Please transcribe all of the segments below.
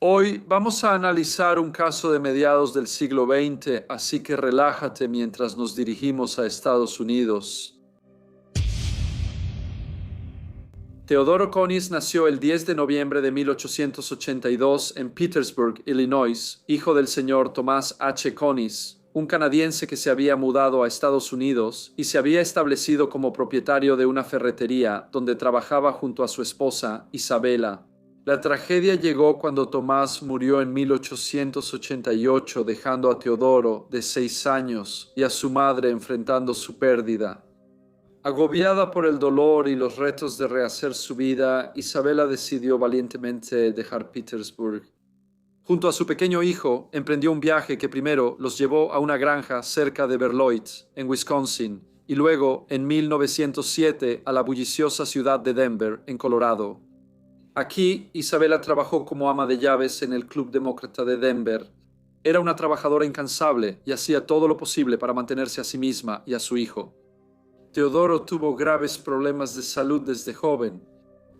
Hoy vamos a analizar un caso de mediados del siglo XX, así que relájate mientras nos dirigimos a Estados Unidos. Teodoro Conis nació el 10 de noviembre de 1882 en Petersburg, Illinois, hijo del señor Thomas H. Conis, un canadiense que se había mudado a Estados Unidos y se había establecido como propietario de una ferretería donde trabajaba junto a su esposa, Isabella. La tragedia llegó cuando Tomás murió en 1888, dejando a Teodoro, de 6 años, y a su madre enfrentando su pérdida. Agobiada por el dolor y los retos de rehacer su vida, Isabella decidió valientemente dejar Petersburg. Junto a su pequeño hijo, emprendió un viaje que primero los llevó a una granja cerca de Beloit, en Wisconsin, y luego, en 1907, a la bulliciosa ciudad de Denver, en Colorado. Aquí, Isabella trabajó como ama de llaves en el Club Demócrata de Denver. Era una trabajadora incansable y hacía todo lo posible para mantenerse a sí misma y a su hijo. Teodoro tuvo graves problemas de salud desde joven.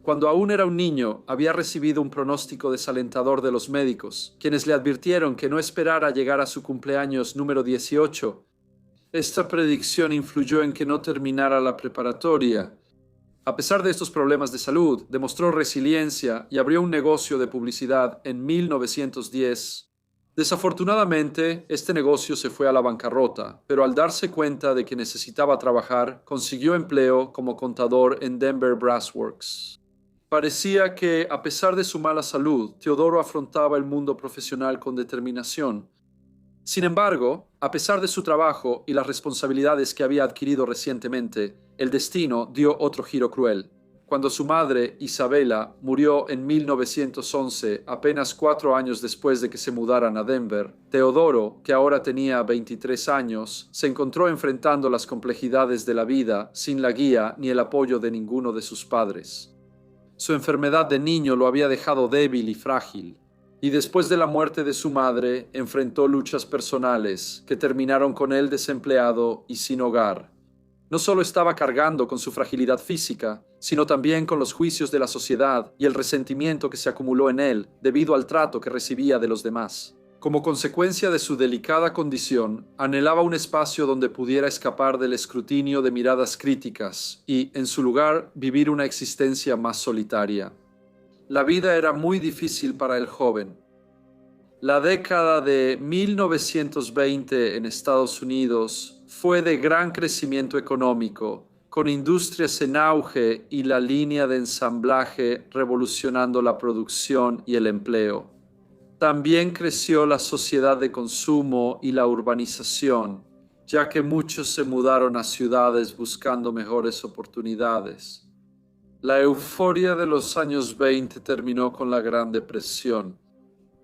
Cuando aún era un niño, había recibido un pronóstico desalentador de los médicos, quienes le advirtieron que no esperara llegar a su cumpleaños número 18. Esta predicción influyó en que no terminara la preparatoria. A pesar de estos problemas de salud, demostró resiliencia y abrió un negocio de publicidad en 1910. Desafortunadamente, este negocio se fue a la bancarrota, pero al darse cuenta de que necesitaba trabajar, consiguió empleo como contador en Denver Brass Works. Parecía que, a pesar de su mala salud, Teodoro afrontaba el mundo profesional con determinación. Sin embargo, a pesar de su trabajo y las responsabilidades que había adquirido recientemente, el destino dio otro giro cruel. Cuando su madre, Isabella, murió en 1911, apenas 4 años después de que se mudaran a Denver, Teodoro, que ahora tenía 23 años, se encontró enfrentando las complejidades de la vida sin la guía ni el apoyo de ninguno de sus padres. Su enfermedad de niño lo había dejado débil y frágil, y después de la muerte de su madre, enfrentó luchas personales que terminaron con él desempleado y sin hogar. No solo estaba cargando con su fragilidad física, sino también con los juicios de la sociedad y el resentimiento que se acumuló en él debido al trato que recibía de los demás. Como consecuencia de su delicada condición, anhelaba un espacio donde pudiera escapar del escrutinio de miradas críticas y, en su lugar, vivir una existencia más solitaria. La vida era muy difícil para el joven. La década de 1920 en Estados Unidos fue de gran crecimiento económico, con industrias en auge y la línea de ensamblaje revolucionando la producción y el empleo. También creció la sociedad de consumo y la urbanización, ya que muchos se mudaron a ciudades buscando mejores oportunidades. La euforia de los años 20 terminó con la Gran Depresión.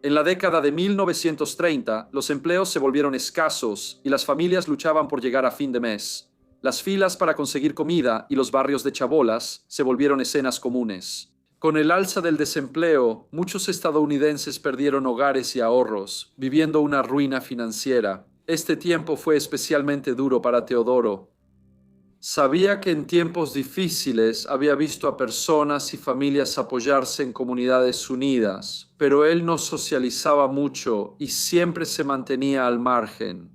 En la década de 1930, los empleos se volvieron escasos y las familias luchaban por llegar a fin de mes. Las filas para conseguir comida y los barrios de chabolas se volvieron escenas comunes. Con el alza del desempleo, muchos estadounidenses perdieron hogares y ahorros, viviendo una ruina financiera. Este tiempo fue especialmente duro para Teodoro. Sabía que en tiempos difíciles había visto a personas y familias apoyarse en comunidades unidas, pero él no socializaba mucho y siempre se mantenía al margen.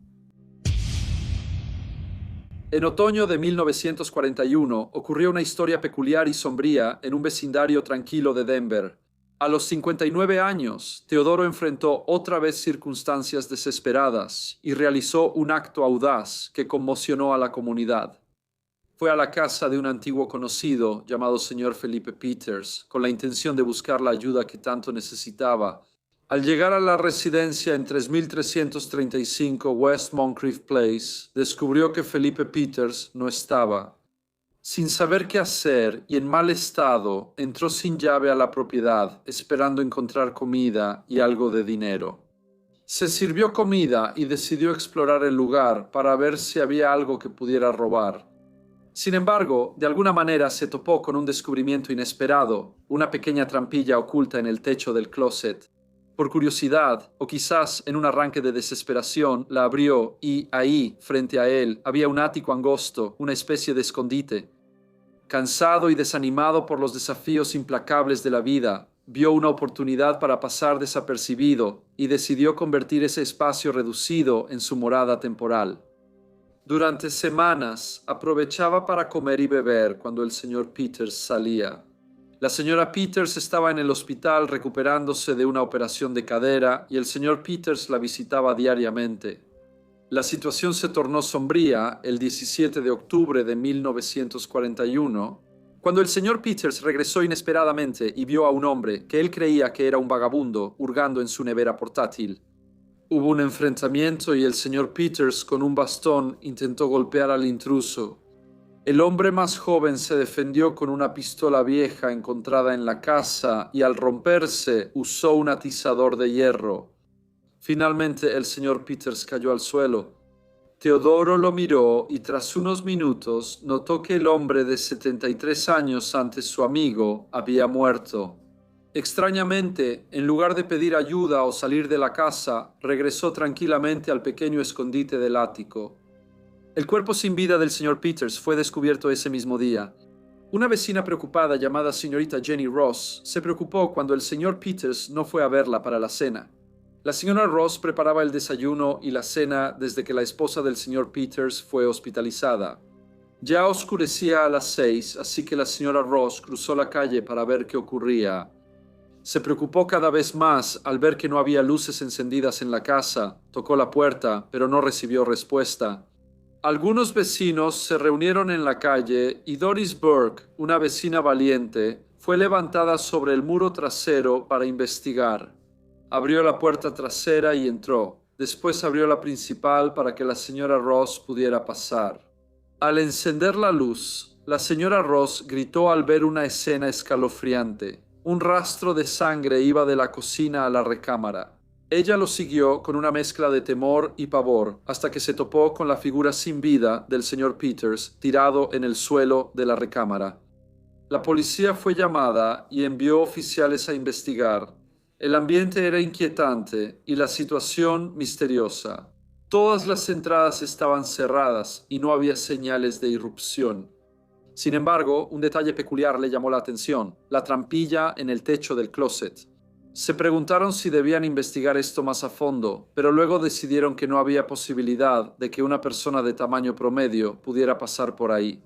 En otoño de 1941 ocurrió una historia peculiar y sombría en un vecindario tranquilo de Denver. A los 59 años, Teodoro enfrentó otra vez circunstancias desesperadas y realizó un acto audaz que conmocionó a la comunidad. Fue a la casa de un antiguo conocido llamado señor Felipe Peters, con la intención de buscar la ayuda que tanto necesitaba. Al llegar a la residencia en 3335 West Moncrief Place, descubrió que Felipe Peters no estaba. Sin saber qué hacer y en mal estado, entró sin llave a la propiedad, esperando encontrar comida y algo de dinero. Se sirvió comida y decidió explorar el lugar para ver si había algo que pudiera robar. Sin embargo, de alguna manera se topó con un descubrimiento inesperado, una pequeña trampilla oculta en el techo del closet. Por curiosidad, o quizás en un arranque de desesperación, la abrió y ahí, frente a él, había un ático angosto, una especie de escondite. Cansado y desanimado por los desafíos implacables de la vida, vio una oportunidad para pasar desapercibido y decidió convertir ese espacio reducido en su morada temporal. Durante semanas aprovechaba para comer y beber cuando el señor Peters salía. La señora Peters estaba en el hospital recuperándose de una operación de cadera y el señor Peters la visitaba diariamente. La situación se tornó sombría el 17 de octubre de 1941, cuando el señor Peters regresó inesperadamente y vio a un hombre que él creía que era un vagabundo hurgando en su nevera portátil. Hubo un enfrentamiento y el señor Peters con un bastón intentó golpear al intruso. El hombre más joven se defendió con una pistola vieja encontrada en la casa y al romperse usó un atizador de hierro. Finalmente el señor Peters cayó al suelo. Teodoro lo miró y tras unos minutos notó que el hombre de 73 años antes su amigo había muerto. Extrañamente, en lugar de pedir ayuda o salir de la casa, regresó tranquilamente al pequeño escondite del ático. El cuerpo sin vida del señor Peters fue descubierto ese mismo día. Una vecina preocupada llamada señorita Jenny Ross se preocupó cuando el señor Peters no fue a verla para la cena. La señora Ross preparaba el desayuno y la cena desde que la esposa del señor Peters fue hospitalizada. Ya oscurecía a las 6, así que la señora Ross cruzó la calle para ver qué ocurría. Se preocupó cada vez más al ver que no había luces encendidas en la casa. Tocó la puerta, pero no recibió respuesta. Algunos vecinos se reunieron en la calle y Doris Burke, una vecina valiente, fue levantada sobre el muro trasero para investigar. Abrió la puerta trasera y entró. Después abrió la principal para que la señora Ross pudiera pasar. Al encender la luz, la señora Ross gritó al ver una escena escalofriante. Un rastro de sangre iba de la cocina a la recámara. Ella lo siguió con una mezcla de temor y pavor hasta que se topó con la figura sin vida del señor Peters tirado en el suelo de la recámara. La policía fue llamada y envió oficiales a investigar. El ambiente era inquietante y la situación misteriosa. Todas las entradas estaban cerradas y no había señales de irrupción. Sin embargo, un detalle peculiar le llamó la atención: la trampilla en el techo del closet. Se preguntaron si debían investigar esto más a fondo, pero luego decidieron que no había posibilidad de que una persona de tamaño promedio pudiera pasar por ahí.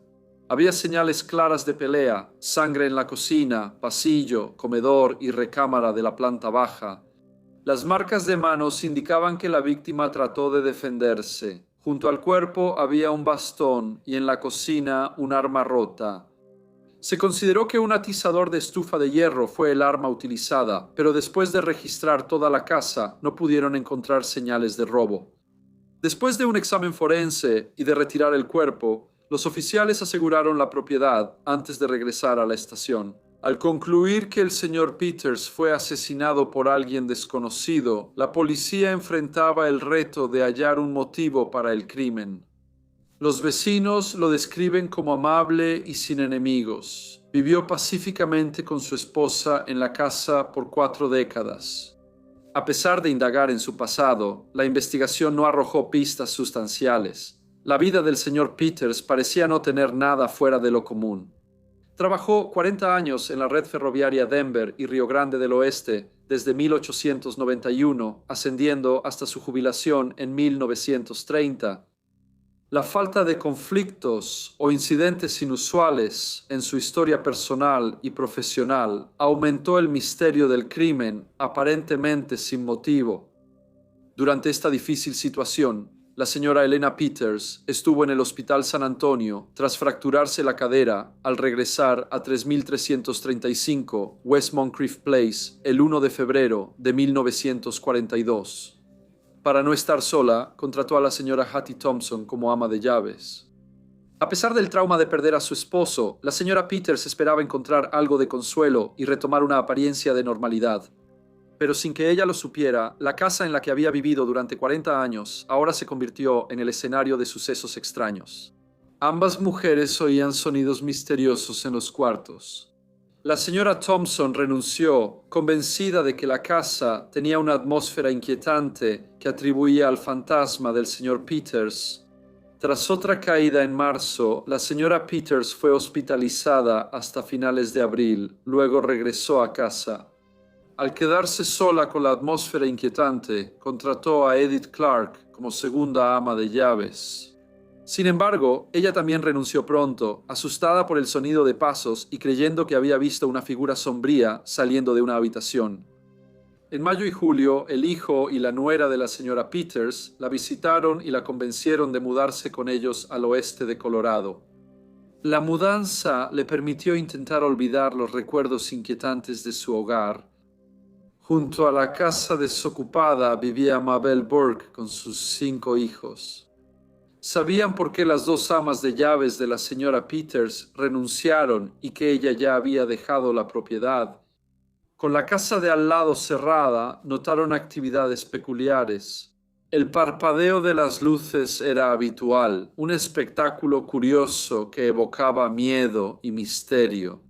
Había señales claras de pelea: sangre en la cocina, pasillo, comedor y recámara de la planta baja. Las marcas de manos indicaban que la víctima trató de defenderse. Junto al cuerpo había un bastón y en la cocina un arma rota. Se consideró que un atizador de estufa de hierro fue el arma utilizada, pero después de registrar toda la casa no pudieron encontrar señales de robo. Después de un examen forense y de retirar el cuerpo, los oficiales aseguraron la propiedad antes de regresar a la estación. Al concluir que el señor Peters fue asesinado por alguien desconocido, la policía enfrentaba el reto de hallar un motivo para el crimen. Los vecinos lo describen como amable y sin enemigos. Vivió pacíficamente con su esposa en la casa por 4 décadas. A pesar de indagar en su pasado, la investigación no arrojó pistas sustanciales. La vida del señor Peters parecía no tener nada fuera de lo común. Trabajó 40 años en la red ferroviaria Denver y Río Grande del Oeste desde 1891, ascendiendo hasta su jubilación en 1930. La falta de conflictos o incidentes inusuales en su historia personal y profesional aumentó el misterio del crimen, aparentemente sin motivo. Durante esta difícil situación, la señora Elena Peters estuvo en el Hospital San Antonio tras fracturarse la cadera al regresar a 3335 West Moncrief Place el 1 de febrero de 1942. Para no estar sola, contrató a la señora Hattie Thompson como ama de llaves. A pesar del trauma de perder a su esposo, la señora Peters esperaba encontrar algo de consuelo y retomar una apariencia de normalidad. Pero sin que ella lo supiera, la casa en la que había vivido durante 40 años ahora se convirtió en el escenario de sucesos extraños. Ambas mujeres oían sonidos misteriosos en los cuartos. La señora Thompson renunció, convencida de que la casa tenía una atmósfera inquietante que atribuía al fantasma del señor Peters. Tras otra caída en marzo, la señora Peters fue hospitalizada hasta finales de abril, luego regresó a casa. Al quedarse sola con la atmósfera inquietante, contrató a Edith Clark como segunda ama de llaves. Sin embargo, ella también renunció pronto, asustada por el sonido de pasos y creyendo que había visto una figura sombría saliendo de una habitación. En mayo y julio, el hijo y la nuera de la señora Peters la visitaron y la convencieron de mudarse con ellos al oeste de Colorado. La mudanza le permitió intentar olvidar los recuerdos inquietantes de su hogar. Junto a la casa desocupada vivía Mabel Burke con sus 5 hijos. Sabían por qué las 2 amas de llaves de la señora Peters renunciaron y que ella ya había dejado la propiedad. Con la casa de al lado cerrada, notaron actividades peculiares. El parpadeo de las luces era habitual, un espectáculo curioso que evocaba miedo y misterio.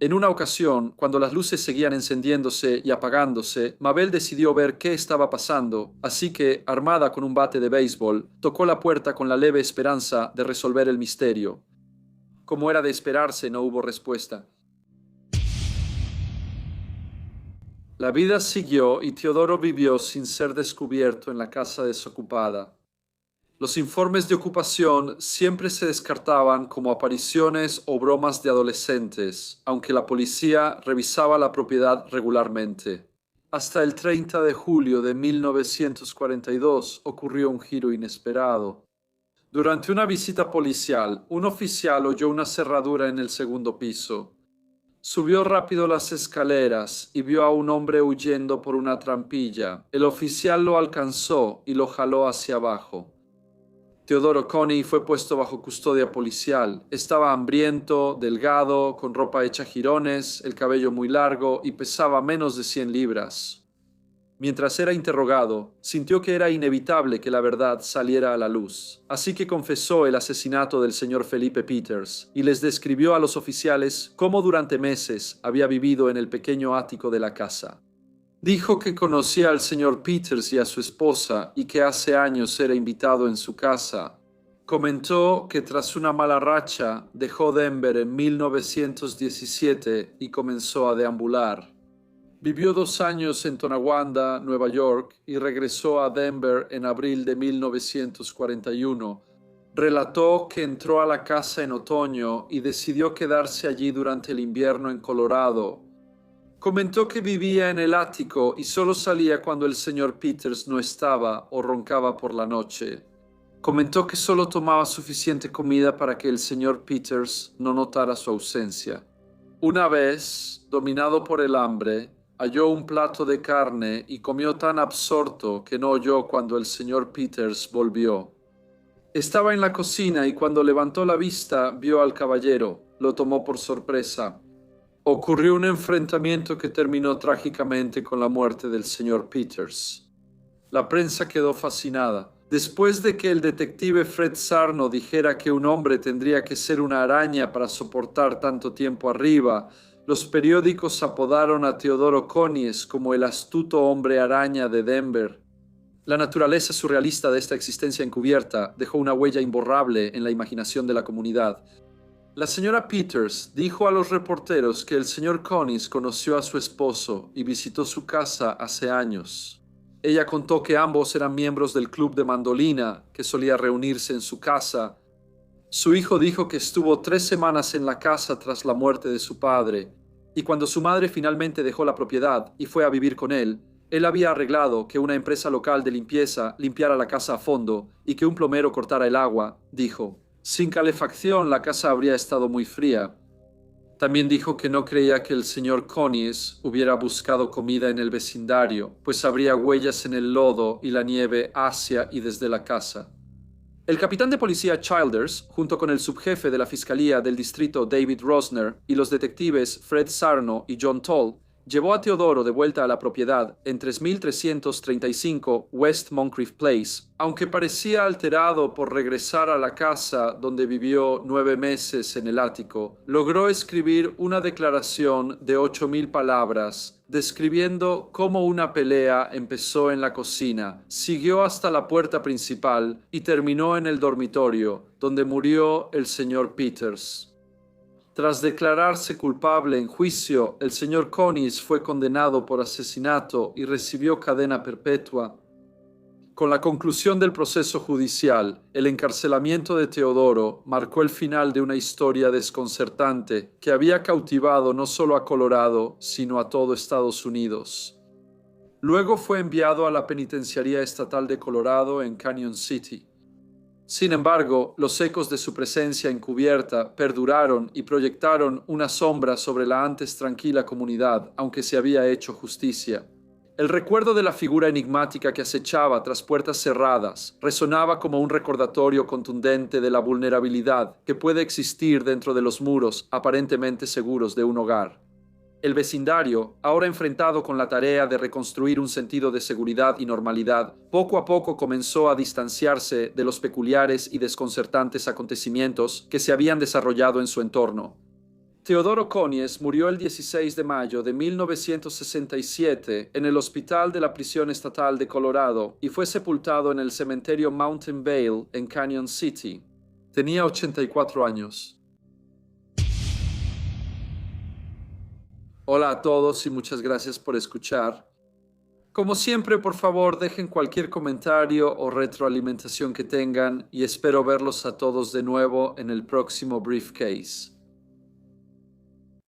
En una ocasión, cuando las luces seguían encendiéndose y apagándose, Mabel decidió ver qué estaba pasando, así que, armada con un bate de béisbol, tocó la puerta con la leve esperanza de resolver el misterio. Como era de esperarse, no hubo respuesta. La vida siguió y Teodoro vivió sin ser descubierto en la casa desocupada. Los informes de ocupación siempre se descartaban como apariciones o bromas de adolescentes, aunque la policía revisaba la propiedad regularmente. Hasta el 30 de julio de 1942 ocurrió un giro inesperado. Durante una visita policial, un oficial oyó una cerradura en el segundo piso. Subió rápido las escaleras y vio a un hombre huyendo por una trampilla. El oficial lo alcanzó y lo jaló hacia abajo. Teodoro Coney fue puesto bajo custodia policial. Estaba hambriento, delgado, con ropa hecha jirones, el cabello muy largo y pesaba menos de 100 libras. Mientras era interrogado, sintió que era inevitable que la verdad saliera a la luz, así que confesó el asesinato del señor Felipe Peters y les describió a los oficiales cómo durante meses había vivido en el pequeño ático de la casa. Dijo que conocía al señor Peters y a su esposa y que hace años era invitado en su casa. Comentó que tras una mala racha dejó Denver en 1917 y comenzó a deambular. Vivió 2 años en Tonawanda, Nueva York, y regresó a Denver en abril de 1941. Relató que entró a la casa en otoño y decidió quedarse allí durante el invierno en Colorado. Comentó que vivía en el ático y solo salía cuando el señor Peters no estaba o roncaba por la noche. Comentó que solo tomaba suficiente comida para que el señor Peters no notara su ausencia. Una vez, dominado por el hambre, halló un plato de carne y comió tan absorto que no oyó cuando el señor Peters volvió. Estaba en la cocina y cuando levantó la vista vio al caballero. Lo tomó por sorpresa. Ocurrió un enfrentamiento que terminó trágicamente con la muerte del señor Peters. La prensa quedó fascinada. Después de que el detective Fred Sarno dijera que un hombre tendría que ser una araña para soportar tanto tiempo arriba, los periódicos apodaron a Teodoro Conies como el astuto hombre araña de Denver. La naturaleza surrealista de esta existencia encubierta dejó una huella imborrable en la imaginación de la comunidad. La señora Peters dijo a los reporteros que el señor Conies conoció a su esposo y visitó su casa hace años. Ella contó que ambos eran miembros del club de mandolina que solía reunirse en su casa. Su hijo dijo que estuvo 3 semanas en la casa tras la muerte de su padre, y cuando su madre finalmente dejó la propiedad y fue a vivir con él había arreglado que una empresa local de limpieza limpiara la casa a fondo y que un plomero cortara el agua. Dijo, sin calefacción la casa habría estado muy fría. También dijo que no creía que el señor Conies hubiera buscado comida en el vecindario, pues habría huellas en el lodo y la nieve hacia y desde la casa. El capitán de policía Childers, junto con el subjefe de la fiscalía del distrito David Rosner y los detectives Fred Sarno y John Toll, llevó a Teodoro de vuelta a la propiedad en 3335 West Moncrief Place, aunque parecía alterado por regresar a la casa donde vivió 9 meses en el ático. Logró escribir una declaración de 8,000 palabras describiendo cómo una pelea empezó en la cocina, siguió hasta la puerta principal y terminó en el dormitorio, donde murió el señor Peters. Tras declararse culpable en juicio, el señor Conis fue condenado por asesinato y recibió cadena perpetua. Con la conclusión del proceso judicial, el encarcelamiento de Teodoro marcó el final de una historia desconcertante que había cautivado no solo a Colorado, sino a todo Estados Unidos. Luego fue enviado a la Penitenciaría Estatal de Colorado en Canyon City. Sin embargo, los ecos de su presencia encubierta perduraron y proyectaron una sombra sobre la antes tranquila comunidad, aunque se había hecho justicia. El recuerdo de la figura enigmática que acechaba tras puertas cerradas resonaba como un recordatorio contundente de la vulnerabilidad que puede existir dentro de los muros aparentemente seguros de un hogar. El vecindario, ahora enfrentado con la tarea de reconstruir un sentido de seguridad y normalidad, poco a poco comenzó a distanciarse de los peculiares y desconcertantes acontecimientos que se habían desarrollado en su entorno. Teodoro Conis murió el 16 de mayo de 1967 en el hospital de la prisión estatal de Colorado y fue sepultado en el cementerio Mountain Vale en Canyon City. Tenía 84 años. Hola a todos y muchas gracias por escuchar. Como siempre, por favor, dejen cualquier comentario o retroalimentación que tengan y espero verlos a todos de nuevo en el próximo Briefcase.